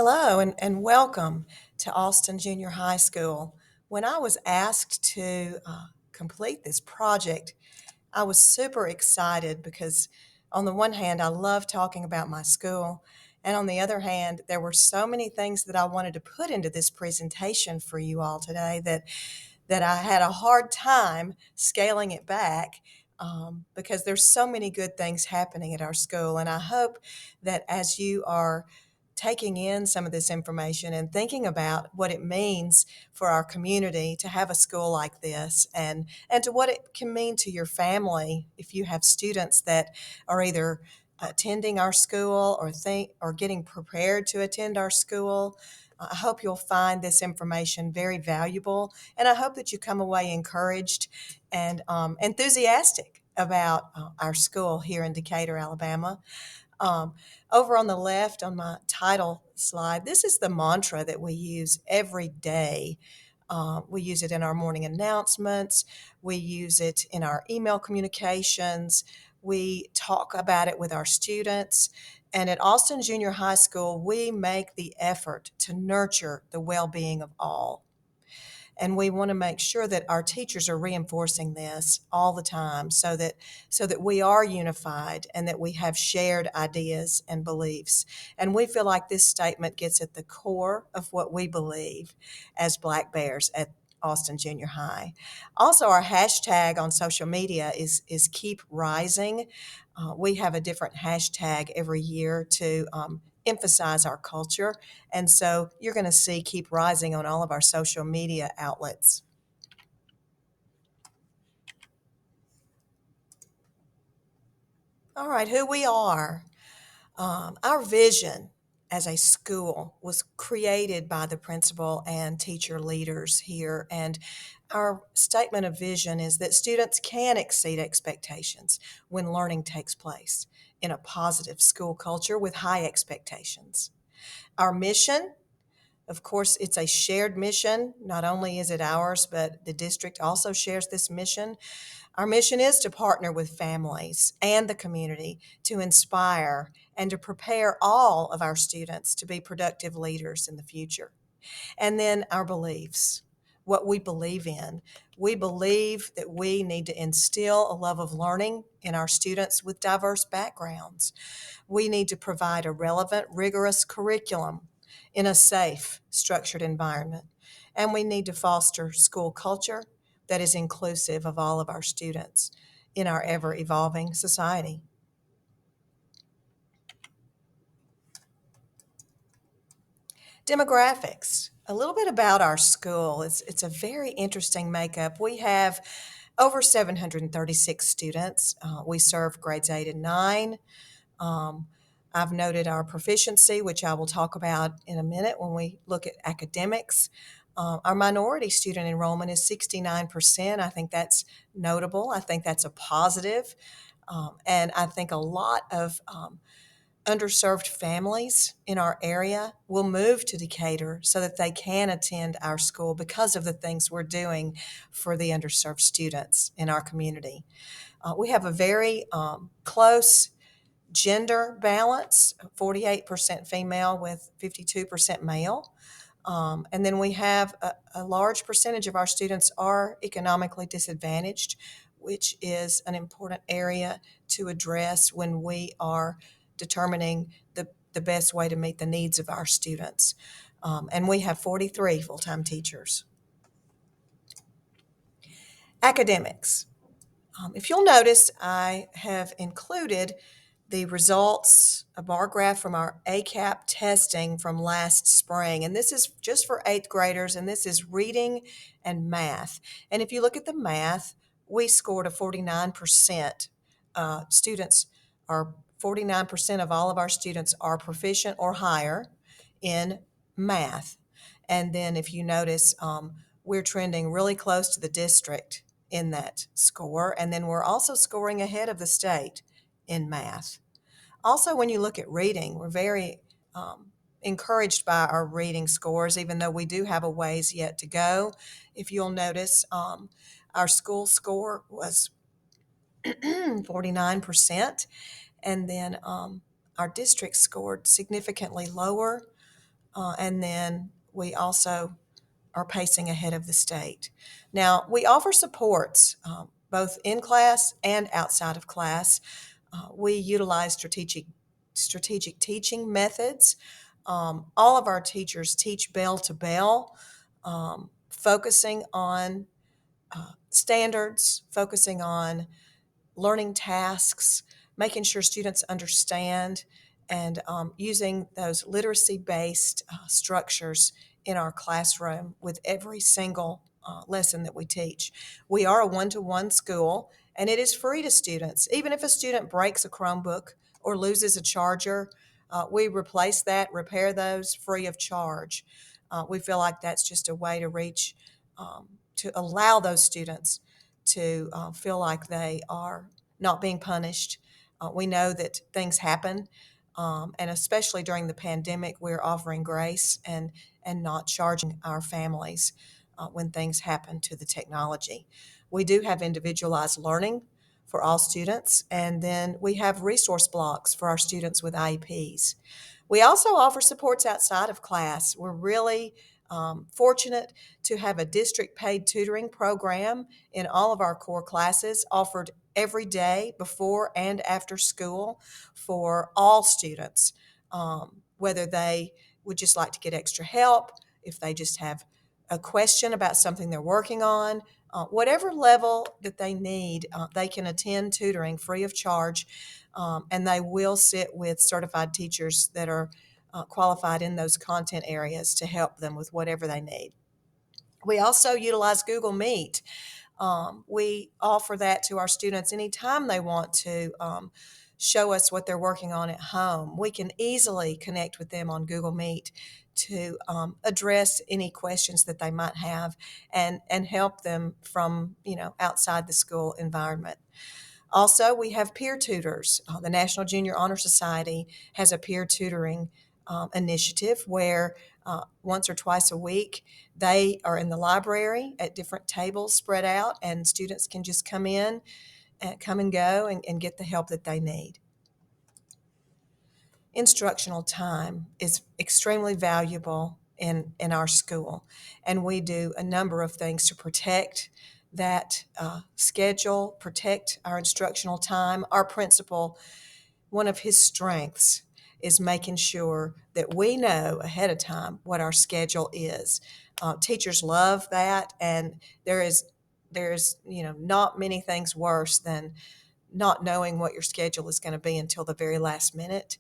Hello and welcome to Austin Junior High School. When I was asked to complete this project, I was super excited because, on the one hand, I love talking about my school, and on the other hand, there were so many things that I wanted to put into this presentation for you all today that I had a hard time scaling it back because there's so many good things happening at our school. And I hope that as you are taking in some of this information and thinking about what it means for our community to have a school like this and to what it can mean to your family if you have students that are either attending our school or getting prepared to attend our school. I hope you'll find this information very valuable, and I hope that you come away encouraged and enthusiastic about our school here in Decatur, Alabama. Um, Over on the left on my title slide, this is the mantra that we use every day. We use it in our morning announcements. We use it in our email communications. We talk about it with our students. And at Austin Junior High School, we make the effort to nurture the well being of all. And we want to make sure that our teachers are reinforcing this all the time so that we are unified and that we have shared ideas and beliefs. And we feel like this statement gets at the core of what we believe as Black Bears at Austin Junior High. Also, our hashtag on social media is Keep Rising. We have a different hashtag every year to emphasize our culture. And so you're going to see Keep Rising on all of our social media outlets. All right, who we are. Our vision as a school was created by the principal and teacher leaders here. And our statement of vision is that students can exceed expectations when learning takes place in a positive school culture with high expectations. Our mission, of course, it's a shared mission. Not only is it ours, but the district also shares this mission. Our mission is to partner with families and the community to inspire and to prepare all of our students to be productive leaders in the future. And then our beliefs, what we believe in. We believe that we need to instill a love of learning in our students with diverse backgrounds. We need to provide a relevant, rigorous curriculum in a safe, structured environment. And we need to foster school culture that is inclusive of all of our students in our ever evolving society. Demographics. A little bit about our school. It's a very interesting makeup. We have over 736 students. We serve grades 8 and 9. Um, I've noted our proficiency, which I will talk about in a minute when we look at academics. Our minority student enrollment is 69%. I think that's notable. I think that's a positive. And I think a lot of underserved families in our area will move to Decatur so that they can attend our school because of the things we're doing for the underserved students in our community. We have a very close gender balance, 48% female with 52% male. And then we have a large percentage of our students are economically disadvantaged, which is an important area to address when we are determining the best way to meet the needs of our students. And we have 43 full-time teachers. Academics. If you'll notice, I have included the results, a bar graph from our ACAP testing from last spring. And this is just for eighth graders, and this is reading and math. And if you look at the math, we scored a 49%. Students are 49% of all of our students are proficient or higher in math. And then if you notice, we're trending really close to the district in that score. And then we're also scoring ahead of the state in math. Also, when you look at reading, we're very encouraged by our reading scores, even though we do have a ways yet to go. If you'll notice, our school score was 49%, and then our district scored significantly lower. and then we also are pacing ahead of the state. Now, we offer supports both in class and outside of class. We utilize strategic teaching methods. All of our teachers teach bell to bell, focusing on standards, focusing on learning tasks, making sure students understand, and using those literacy based structures in our classroom with every single lesson that we teach. We are a one to one school, and it is free to students. Even if a student breaks a Chromebook or loses a charger, we replace that, repair those free of charge. We feel like that's just a way to reach, to allow those students to feel like they are not being punished. We know that things happen, and especially during the pandemic, we're offering grace and not charging our families when things happen to the technology. We do have individualized learning for all students, and then we have resource blocks for our students with IEPs. We also offer supports outside of class. We're really fortunate to have a district paid tutoring program in all of our core classes offered every day before and after school for all students, whether they would just like to get extra help, if they just have a question about something they're working on, whatever level that they need, they can attend tutoring free of charge, and they will sit with certified teachers that are qualified in those content areas to help them with whatever they need. We also utilize Google Meet. We offer that to our students anytime they want to show us what they're working on at home. We can easily connect with them on Google Meet to address any questions that they might have and help them from outside the school environment. Also, we have peer tutors. The National Junior Honor Society has a peer tutoring initiative where once or twice a week they are in the library at different tables spread out, and students can just come in, come and go, and get the help that they need. Instructional time is extremely valuable in our school, and we do a number of things to protect that schedule, protect our instructional time. Our principal, one of his strengths is making sure that we know ahead of time what our schedule is. Teachers love that, and there's not many things worse than not knowing what your schedule is going to be until the very last minute.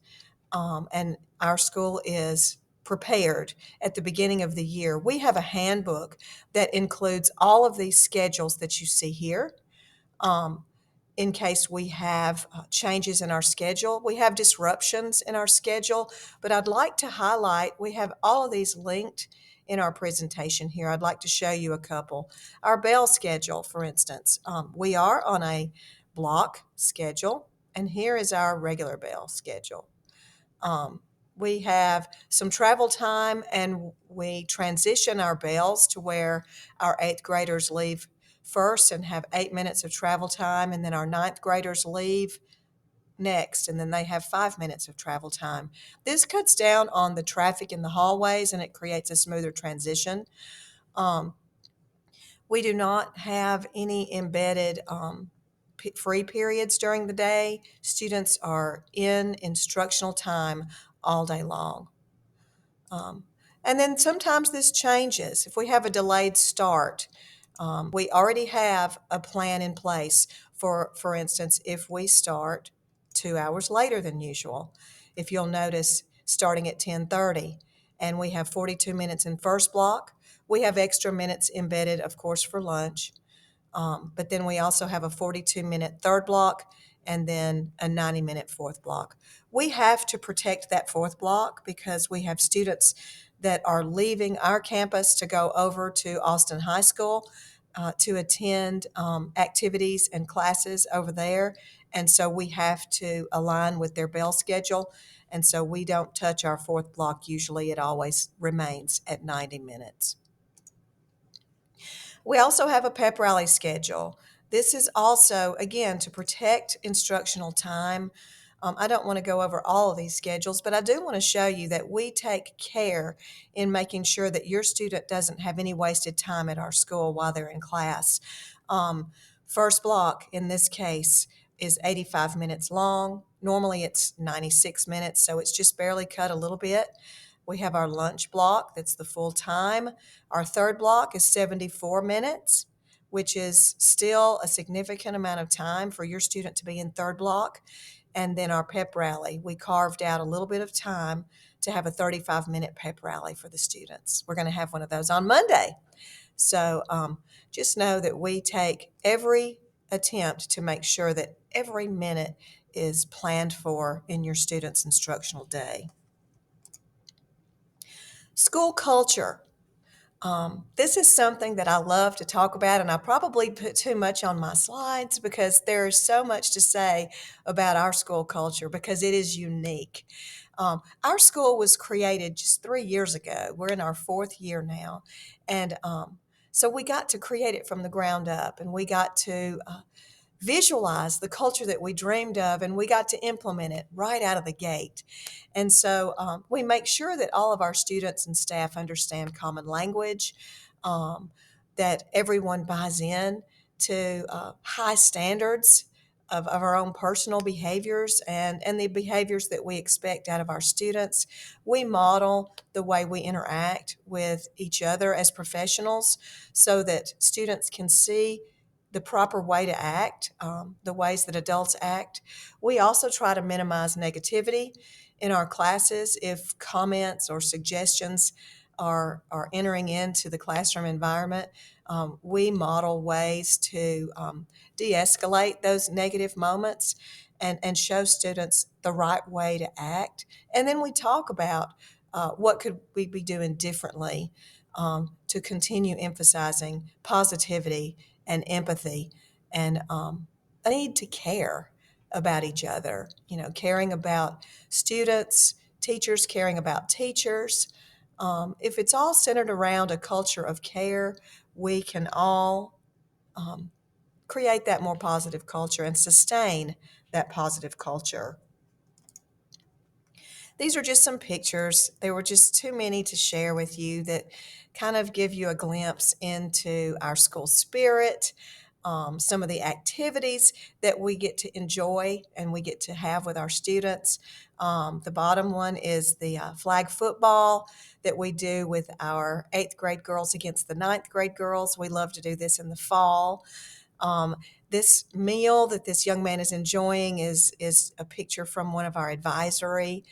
And our school is prepared at the beginning of the year. We have a handbook that includes all of these schedules that you see here. Um, in case we have changes in our schedule. We have disruptions in our schedule, but I'd like to highlight we have all of these linked in our presentation here. I'd like to show you a couple. Our bell schedule, for instance, we are on a block schedule, and here is our regular bell schedule. Um, we have some travel time, and we transition our bells to where our eighth graders leave first and have 8 minutes of travel time, and then our ninth graders leave next, and then they have 5 minutes of travel time. This cuts down on the traffic in the hallways, and it creates a smoother transition. Um, we do not have any embedded free periods during the day. Students are in instructional time all day long. Um, and then sometimes this changes. If we have a delayed start, we already have a plan in place. For instance, if we start 2 hours later than usual, if you'll notice, starting at 10:30, and we have 42 minutes in first block, we have extra minutes embedded, of course, for lunch. But then we also have a 42-minute third block and then a 90-minute fourth block. We have to protect that fourth block because we have students that are leaving our campus to go over to Austin High School to attend activities and classes over there. And so we have to align with their bell schedule. And so we don't touch our fourth block usually. It always remains at 90 minutes. We also have a pep rally schedule. This is also, again, to protect instructional time. I don't want to go over all of these schedules, but I do want to show you that we take care in making sure that your student doesn't have any wasted time at our school while they're in class. Um, First block in this case is 85 minutes long. Normally it's 96 minutes, so it's just barely cut a little bit. We have our lunch block, that's the full time. Our third block is 74 minutes, which is still a significant amount of time for your student to be in third block. And then our pep rally, we carved out a little bit of time to have a 35-minute pep rally for the students. We're going to have one of those on Monday. So just know that we take every attempt to make sure that every minute is planned for in your student's instructional day. School culture. This is something that I love to talk about, and I probably put too much on my slides because there is so much to say about our school culture because it is unique. Our school was created just 3 years ago. We're in our fourth year now. And so we got to create it from the ground up, and we got to visualize the culture that we dreamed of, and we got to implement it right out of the gate. And so we make sure that all of our students and staff understand common language, that everyone buys in to high standards of our own personal behaviors and the behaviors that we expect out of our students. We model the way we interact with each other as professionals so that students can see the proper way to act, the ways that adults act. We also try to minimize negativity in our classes. If comments or suggestions are entering into the classroom environment, we model ways to de-escalate those negative moments and show students the right way to act. And then we talk about what could we be doing differently to continue emphasizing positivity and empathy and a need to care about each other, caring about students, teachers caring about teachers. If it's all centered around a culture of care, we can all create that more positive culture and sustain that positive culture. These are just some pictures. There were just too many to share with you that kind of give you a glimpse into our school spirit, some of the activities that we get to enjoy and we get to have with our students. The bottom one is the flag football that we do with our eighth grade girls against the ninth grade girls. We love to do this in the fall. Um, this meal that this young man is enjoying is a picture from one of our advisory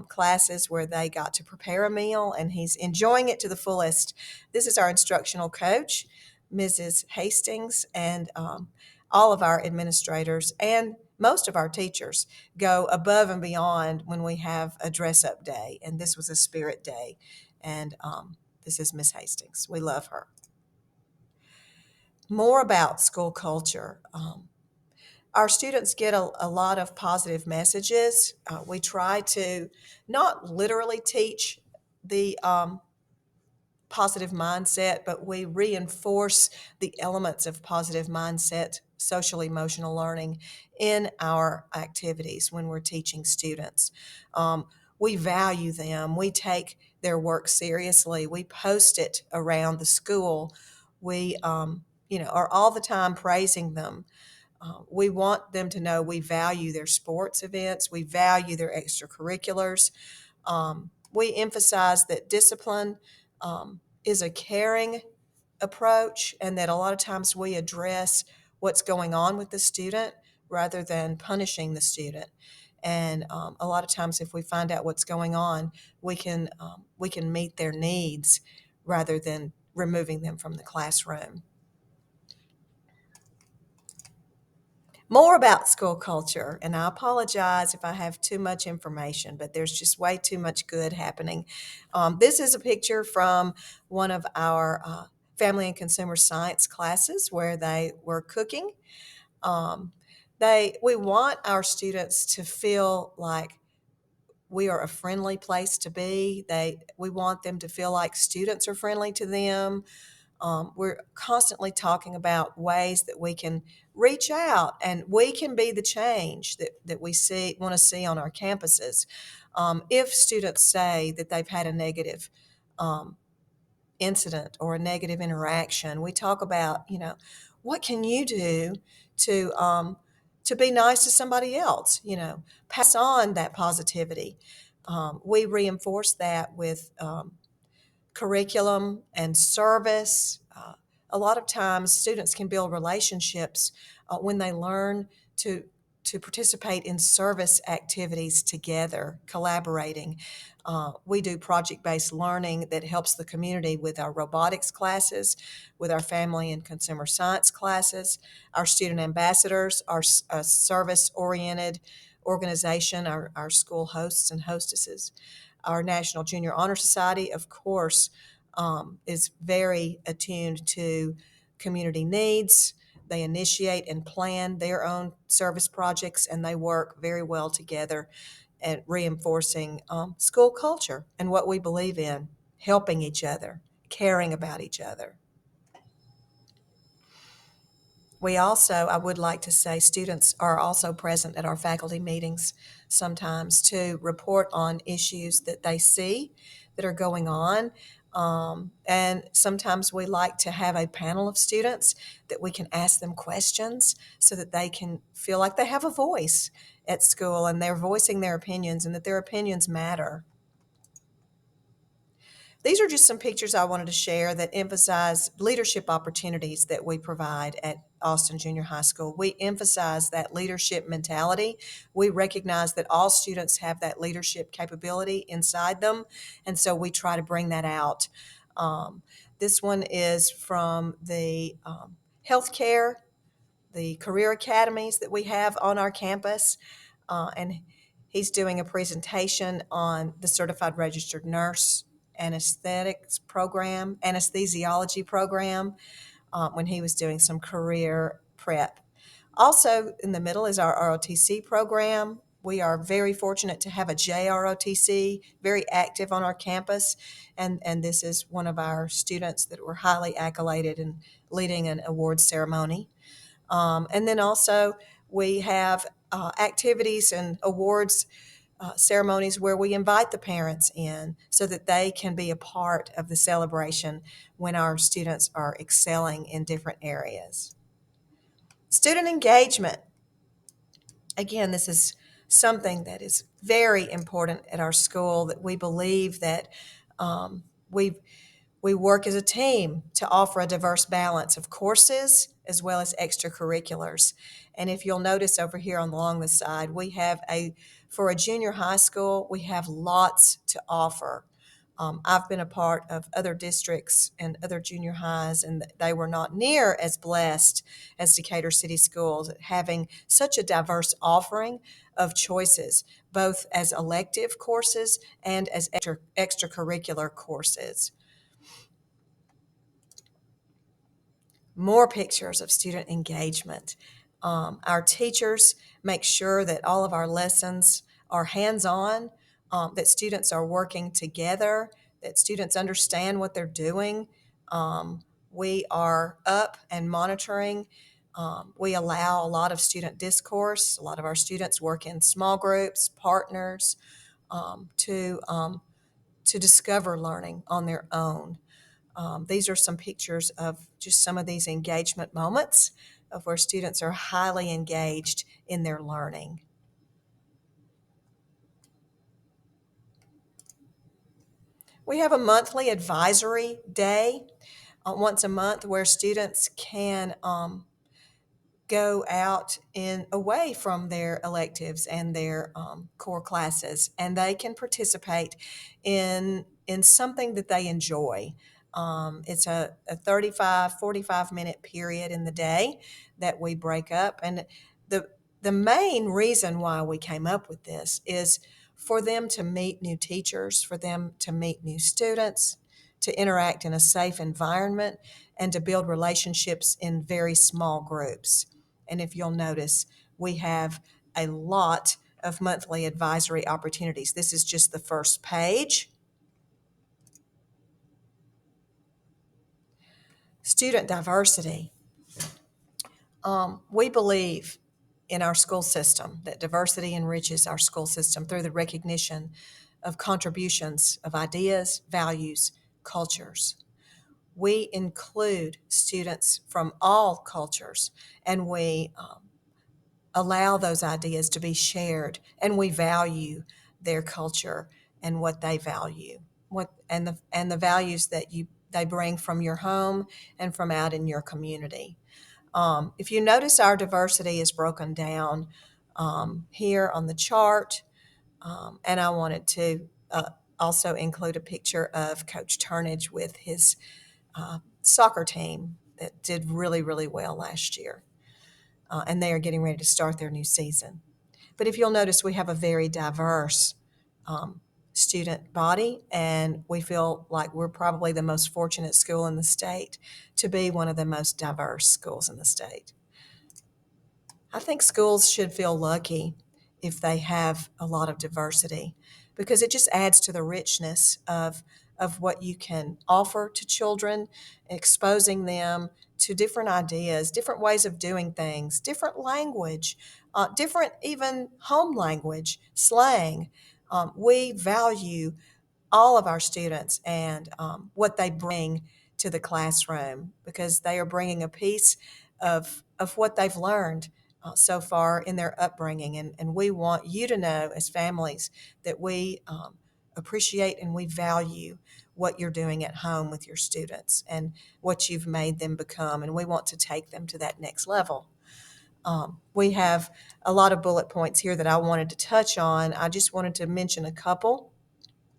classes where they got to prepare a meal, and he's enjoying it to the fullest. This is our instructional coach, Mrs. Hastings, and all of our administrators and most of our teachers go above and beyond when we have a dress up day, and this was a spirit day. And this is Miss Hastings. We love her. More about school culture. Our students get a lot of positive messages. We try to not literally teach the positive mindset, but we reinforce the elements of positive mindset, social emotional learning in our activities when we're teaching students. We value them. We take their work seriously. We post it around the school. We, are all the time praising them. We want them to know we value their sports events, we value their extracurriculars. We emphasize that discipline is a caring approach and that a lot of times we address what's going on with the student rather than punishing the student. And a lot of times if we find out what's going on, we can meet their needs rather than removing them from the classroom. More about school culture, and I apologize if I have too much information, but there's just way too much good happening. This is a picture from one of our family and consumer science classes where they were cooking. Um, we want our students to feel like we are a friendly place to be. We want them to feel like students are friendly to them. We're constantly talking about ways that we can reach out, and we can be the change that we want to see on our campuses. If students say that they've had a negative um, incident or a negative interaction, we talk about, what can you do to to be nice to somebody else, pass on that positivity. We reinforce that with curriculum and service. A lot of times, students can build relationships when they learn to participate in service activities together, collaborating. We do project-based learning that helps the community with our robotics classes, with our family and consumer science classes. Our student ambassadors are a service-oriented organization, our school hosts and hostesses. Our National Junior Honor Society, of course, is very attuned to community needs. They initiate and plan their own service projects, and they work very well together at reinforcing school culture and what we believe in, helping each other, caring about each other. We also, I would like to say, students are also present at our faculty meetings sometimes to report on issues that they see that are going on. And sometimes we like to have a panel of students that we can ask them questions so that they can feel like they have a voice at school and they're voicing their opinions and that their opinions matter. These are just some pictures I wanted to share that emphasize leadership opportunities that we provide at Austin Junior High School. We emphasize that leadership mentality. We recognize that all students have that leadership capability inside them, and so we try to bring that out. This one is from the healthcare, the career academies that we have on our campus, and he's doing a presentation on the Certified Registered Nurse anesthesiology program, when he was doing some career prep. Also, in the middle is our ROTC program. We are very fortunate to have a JROTC very active on our campus, and this is one of our students that were highly accoladed in leading an awards ceremony. And then also, we have activities and awards ceremonies where we invite the parents in so that they can be a part of the celebration when our students are excelling in different areas. Student engagement. Again, this is something that is very important at our school, that we believe that um, we we work as a team to offer a diverse balance of courses as well as extracurriculars. And if you'll notice over here along the side, for a junior high school, we have lots to offer. I've been a part of other districts and other junior highs, and they were not near as blessed as Decatur City Schools, having such a diverse offering of choices, both as elective courses and as extracurricular courses. More pictures of student engagement. Our teachers make sure that all of our lessons are hands-on, that students are working together, that students understand what they're doing. We are up and monitoring. We allow a lot of student discourse. A lot of our students work in small groups, partners, to discover learning on their own. These are some pictures of just some of these engagement moments of where students are highly engaged in their learning. We have a monthly advisory day once a month where students can go out in away from their electives and their core classes, and they can participate in something that they enjoy. It's a 35 45-minute period in the day that we break up, and the the main reason why we came up with this is for them to meet new teachers, for them to meet new students, to interact in a safe environment, and to build relationships in very small groups. And if you'll notice, we have a lot of monthly advisory opportunities. This is just the first page. Student diversity. We believe in our school system that diversity enriches our school system through the recognition of contributions of ideas, values, cultures. We include students from all cultures, and we allow those ideas to be shared, and we value their culture and what they value, what and the values that you they bring from your home and from out in your community. If you notice, our diversity is broken down here on the chart, and I wanted to also include a picture of Coach Turnage with his soccer team that did really, really well last year, and they are getting ready to start their new season. But if you'll notice, we have a very diverse um, student body, and we feel like we're probably the most fortunate school in the state to be one of the most diverse schools in the state. I think schools should feel lucky if they have a lot of diversity because it just adds to the richness of what you can offer to children, exposing them to different ideas, different ways of doing things, different language, different even home language, slang. We value all of our students and what they bring to the classroom because they are bringing a piece of what they've learned so far in their upbringing. And we want you to know, as families, that we appreciate and we value what you're doing at home with your students and what you've made them become. And we want to take them to that next level. We have a lot of bullet points here that I wanted to touch on. I just wanted to mention a couple.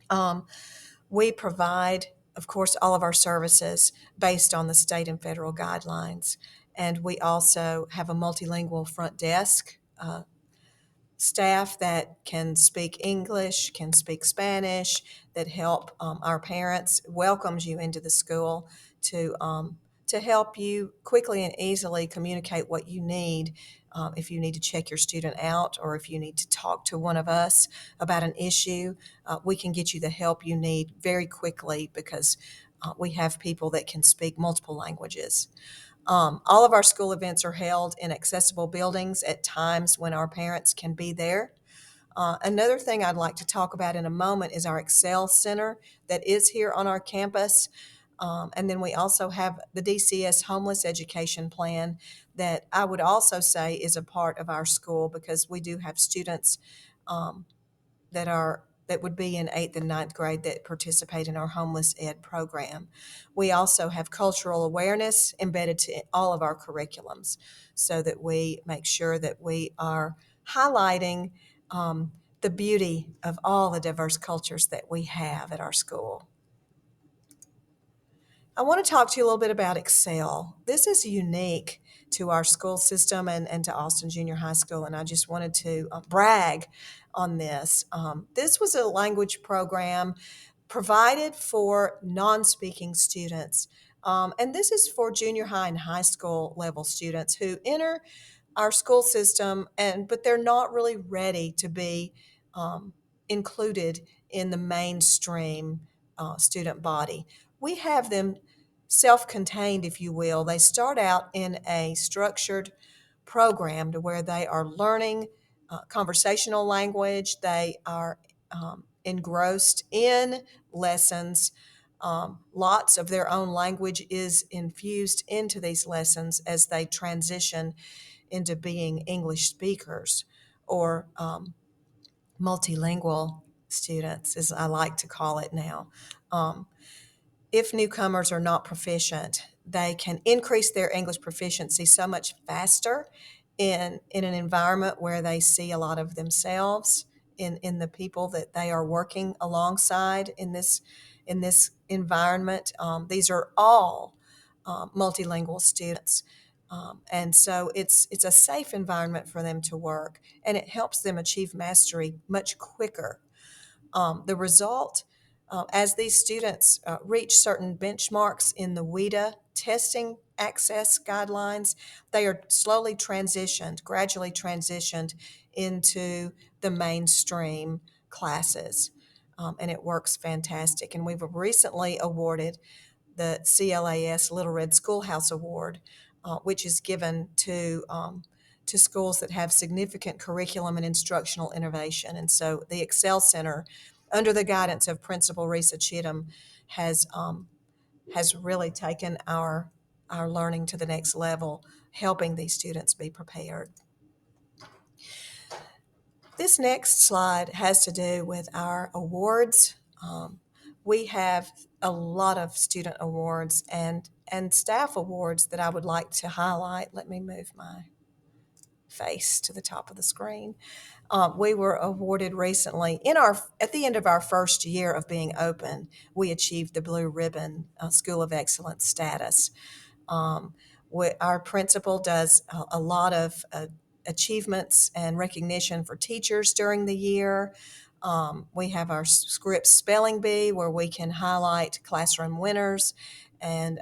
Um, we provide, of course, all of our services based on the state and federal guidelines. And we also have a multilingual front desk staff that can speak English, can speak Spanish, that help our parents, welcomes you into the school to help you quickly and easily communicate what you need. If you need to check your student out or if you need to talk to one of us about an issue, we can get you the help you need very quickly because we have people that can speak multiple languages. All of our school events are held in accessible buildings at times when our parents can be there. Another thing I'd like to talk about in a moment is our Excel Center that is here on our campus. And then we also have the DCS Homeless Education Plan that I would also say is a part of our school because we do have students um, that would be in eighth and ninth grade that participate in our homeless ed program. We also have cultural awareness embedded to all of our curriculums so that we make sure that we are highlighting the beauty of all the diverse cultures that we have at our school. I want to talk to you a little bit about Excel. This is unique to our school system and to Austin Junior High School, and I just wanted to brag on this. This was a language program provided for non-speaking students, and this is for junior high and high school level students who enter our school system, and but they're not really ready to be um, included in the mainstream student body. We have them self-contained, if you will. They start out in a structured program to where they are learning conversational language. They are engrossed in lessons. Lots of their own language is infused into these lessons as they transition into being English speakers or multilingual students, as I like to call it now. Um, if newcomers are not proficient, they can increase their English proficiency so much faster in an environment where they see a lot of themselves in the people that they are working alongside in this environment. These are all multilingual students. And so it's a safe environment for them to work, and it helps them achieve mastery much quicker. The result, as these students reach certain benchmarks in the WIDA testing access guidelines, they are gradually transitioned into the mainstream classes. And it works fantastic. And we've recently awarded the CLAS Little Red Schoolhouse Award which is given to schools that have significant curriculum and instructional innovation. And so the Excel Center, under the guidance of Principal Risa Chittum, has has really taken our learning to the next level, helping these students be prepared. This next slide has to do with our awards. We have a lot of student awards and staff awards that I would like to highlight. Let me move my face to the top of the screen. We were awarded recently at the end of our first year of being open. We achieved the Blue Ribbon School of Excellence status. Um, our principal does a lot of achievements and recognition for teachers during the year. We have our Scripps Spelling Bee where we can highlight classroom winners and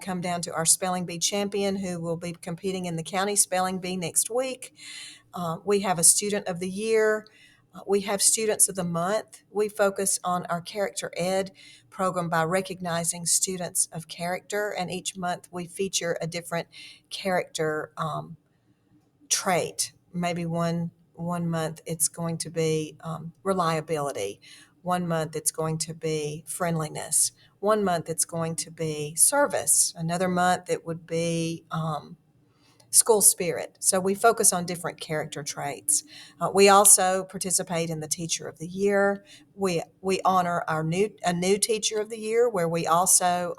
come down to our Spelling Bee champion who will be competing in the county Spelling Bee next week. We have a Student of the Year. We have Students of the Month. We focus on our Character Ed program by recognizing students of character, and each month we feature a different character trait. Maybe one month it's going to be reliability. One month it's going to be friendliness. One month it's going to be service. Another month it would be school spirit. So we focus on different character traits. We also participate in the Teacher of the Year. We honor a new Teacher of the Year, where we also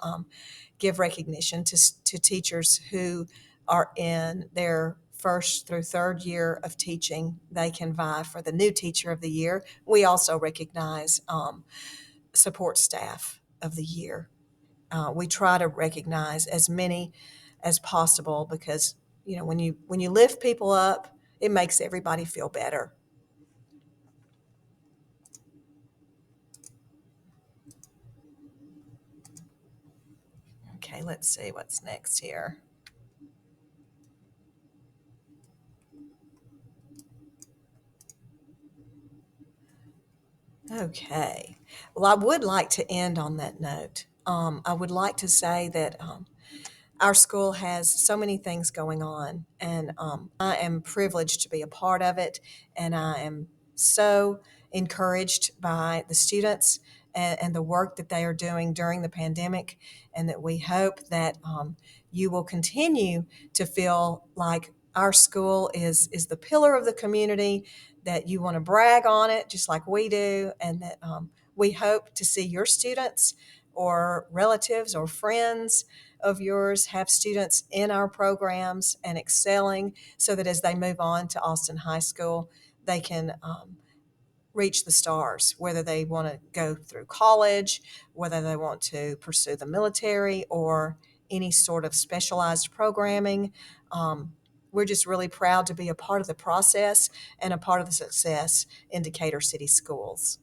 give recognition to teachers who are in their first through third year of teaching. They can vie for the new Teacher of the Year. We also recognize support staff of the year. We try to recognize as many as possible because when you lift people up, it makes everybody feel better. Okay, let's see what's next here. Okay. Well, I would like to end on that note. I would like to say that our school has so many things going on, and I am privileged to be a part of it, and I am so encouraged by the students and the work that they are doing during the pandemic, and that we hope that you will continue to feel like our school is the pillar of the community, that you want to brag on it just like we do, and that we hope to see your students or relatives or friends of yours have students in our programs and excelling, so that as they move on to Austin High School, they can reach the stars, whether they want to go through college, whether they want to pursue the military or any sort of specialized programming. Um, we're just really proud to be a part of the process and a part of the success in Decatur City Schools.